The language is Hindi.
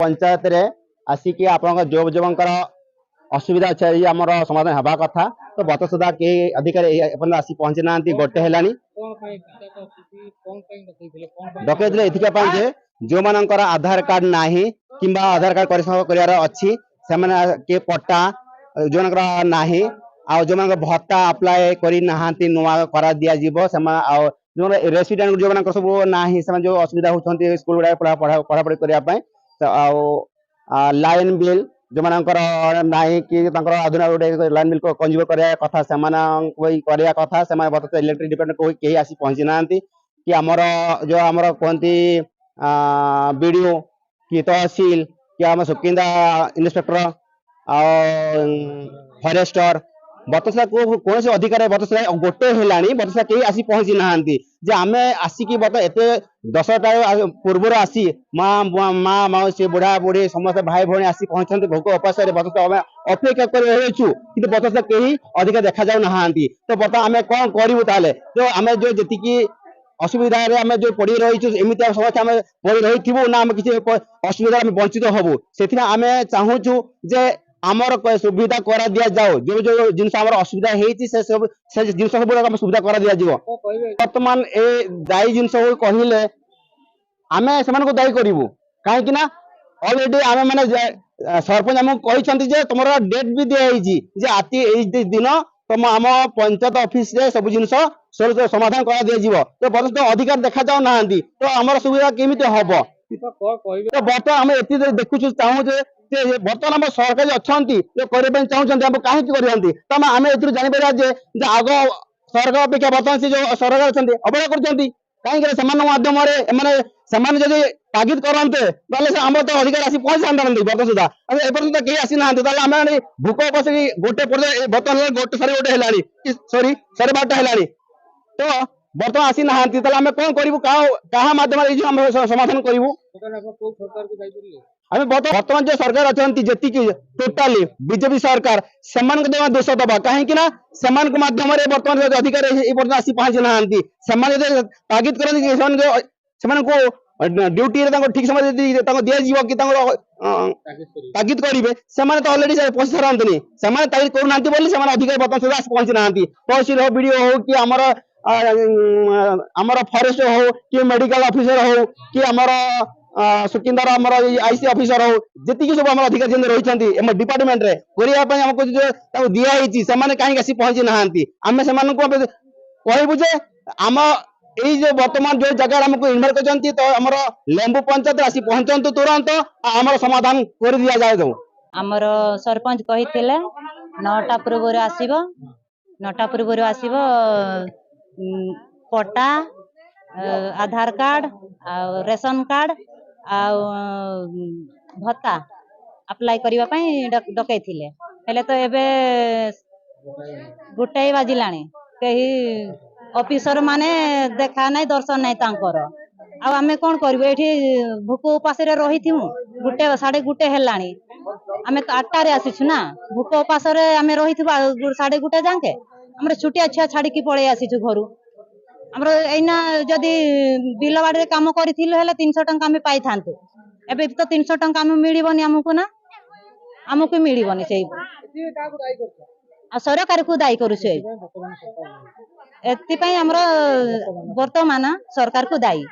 पंचायत रे आसिक आपण जो जोकर असुविधा अच्छे आम समाधान हवा कथा तो बत सुधा के अधिकारी आसी पहुंची ना गोटे है डकई ये जो मानकर आधार कार्ड ना कि आधार कार्ड कर अच्छी से पट्टा जो ना आ जो भत्ता अप्लाई करना नुआ करा दिज्व जो रेसीडेट जो मान सब ना जो असुविधा होती स्कूल गुड़ा पढ़ापढ़ी करने लाइन बिल जो मानकर ना कि आधुनिक गोटे लाइन बिल कंज्यूम करने कथा से कथा से इलेक्ट्रिक डिपार्टमेंट कोई कहीं आसी पहुंची ना कि आमर जो आमर कहती बीडीओ कि तहसील कि आम सुकिंदा इन्स्पेक्टर फरेस्टर बतसा कौन से अधिकारी बतसा गोटे है बतसा कहीं आसी पहुंची ना आम आसिक बत एत 10टा पूर्व आसी माँ माँ मौसी बुढ़ा बुढ़ी समस्त भाई भौणी आसी पहुंचते भोक उपास बतसा अपेक्षा करूँ कि बतसा कहीं अधिक देखा जाऊ ना तो बता आम कौन करूँ ताले जो आम जो जी असुविधा आम जो पड़ी रही एमती समस्या आम पड़ी रही ना आम किसी असुविधा वंचित हबू से आम चाहूँ जे आमर सुविधा करा दिया जाओ जो जो जिन असुविधा से जिन सब सुविधा करा दिया जाओ वर्तमान ए दायी जिन कहले आम से दायी करूँ कहीं अलरेडी आम मैंने सरपंच आमको कहते तुम डेट भी दिखाई आती दिन तुम आम पंचायत ऑफिस रे सब जिन समाधान करा दिया तो बर्तमान अधिकार देखा जाऊ ना तो आम सुविधा केमी हम तो बर्तमान आम ये देखु चाहूँ बर्तमान आम सरकार अच्छा करने चाहते कहीं करते तो आम ए जापर आग सरकार अपेक्षा बर्तमान से जो सरकार अच्छा अवहेला कर कहीं माध्यम जब तागिद करते आम तो अधिकार आसी पहुंची था बर्तमान सुधा एपर्तंत कहीं आसी ना आम भूक बस गोटे बर्तमान गोटे सारे गोटे है सॉरी 12टा है तो बर्तमान आसी ना आम कौन करूँ क्या माध्यम समाधान करूँ आम बर्तमान जो सरकार अच्छा जी टोटाली बीजेपी सरकार से दोष दबा कहीं माध्यम बर्तमान अधिकारी आसी पहुंची ना तागिद कर ड्यूटी ठीक समय दिज्व कि तागिद करेंगे से अलरेडी पहुंची सारंतनी से तागिद करूना अधिकारी बर्तमान सुधा पहुंची ना तहसील हो बीडीओ हो कि आमर फॉरेस्ट हो कि मेडिकल ऑफिसर हो कि आमर सुकिंदार आमर आईसी ऑफिसर हो जी सब आम अधिकारी रही डिपार्टमेंट रे करने जो दिखाई से कहीं आसी पहुंची ना आम से कहबू जे आम यही जो वर्तमान जो जगह आमको इन्वाइट कर तो आमर लेंबू पंचायत आसी पहुंचतु तुरंत आमर समाधान कर दिया जाए दो आमर सरपंच कही 9टा पूर्व आसीबो 9टा पूर्व आसीबो पट्टा आधार कार्ड रेशन कार्ड आ भत्ता अप्लाई करबा पई डकई थिले हेले तो एबे गोटाई बाजिलाणी कही ऑफिसर माने देखा नहीं दर्शन नहीं तांकर आ आमे कोन करबो एठी भूक उपास रे रही थिमु गुटे 1:30 हेलाणी आमे 8टा रे आसीछु ना भूक उपास रे आमे रही थिबा 1:30 जाके हमरे छुटिया छुआ छाड़ी की पळे आसीछु घरु हमरो एना जदी बिलवाड़ी रे काम करिथिलु हेले 300 टंका आमे पाई थांतु एबे तो 300 टंका आमे मिलिबोनी हमकु ना हमकु मिलिबोनी सेई आ सरकार को दायी करू से एति पई हमरो वर्तमान सरकार को दायी।